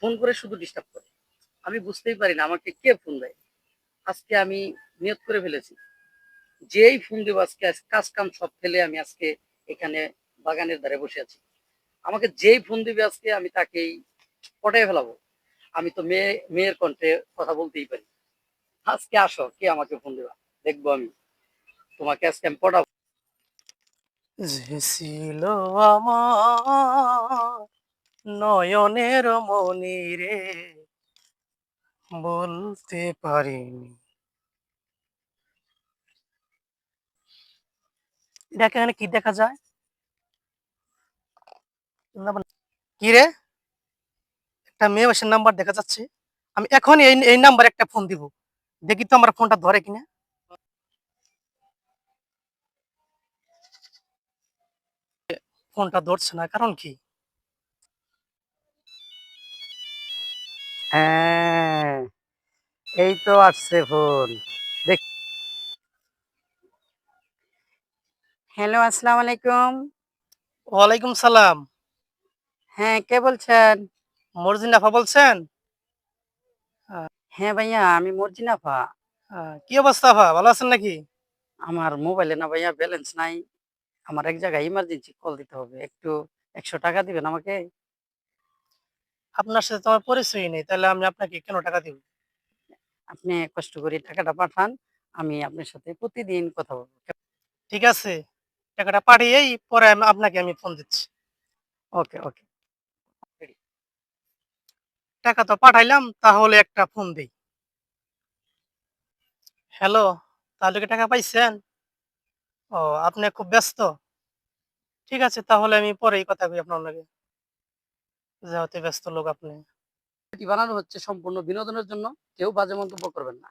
Phone করে শুধু disturb করে। আমি বুঝতেই পারি না আমাকে কে ফোন দেয়। আজকে আমি নিয়ত করে ফেলেছি, যেই ফোন দেবো আজকে কাজ কাম সব ফেলে আমি আজকে এখানে বাগানের ধারে বসে আছি। আমাকে যেই ফোন দিবে আজকে আমি তাকেই পটায় ফেলাবো। আমি তো মেয়ের কণ্ঠে কথা বলতেই পারি। আজকে আসো, কে আমাকে ফোন দেবা, দেখবো আমি তোমাকে আজকে আমি পটাবো। যে ছিল আমার নয়নের মনি রে, বলতে পারিনি। দেখে এখানে কি দেখা যায়? কি রে, একটা মেয়ে বসে নাম্বার দেখা যাচ্ছে। আমি এখন এই এই নাম্বার একটা ফোন দিব, দেখি তো আমার ফোনটা ধরে কিনা। ফোনটা ধরছে না, কারণ কি? হ্যাঁ, এই তো আসছে ফোন। দেখ। হ্যালো, আসসালামু আলাইকুম। ওয়ালাইকুম সালাম। হ্যাঁ, কে বলছেন? মর্জিনা আফা বলছেন? আহ, হ্যাঁ ভাইয়া, আমি মর্জিনা আফা। কি অবস্থা আফা, ভালো আছেন নাকি? আমার মোবাইলে না ভাইয়া ব্যালেন্স নাই। আমার এক জায়গায় ইমার্জেন্সি কল দিতে হবে। একটু ১০০ টাকা দিবেন আমাকে? আপনার সাথে তো আমার পরিচয় নেই, তাহলে আমি আপনাকে কেন টাকা দিব? আপনি কষ্ট করে টাকাটা পাঠান। আমি আপনার সাথে প্রতিদিন কথা বলবো। ঠিক আছে, টাকাটা পাঠিয়েই পরে আপনাকে আমি ফোন দিচ্ছি। ওকে, ওকে। টাকা তো পাঠাইলাম, তাহলে একটা ফোন দিই। হ্যালো, তাহলে কি টাকা পাইছেন? ও, আপনি খুব ব্যস্ত। ঠিক আছে, তাহলে আমি পরেই কথা কই আপনার লগে, যেহেতু ব্যস্ত লোক আপনি। এটি বানানো হচ্ছে সম্পূর্ণ বিনোদনের জন্য। কেউ বাজে মন্তব্য করবেন না।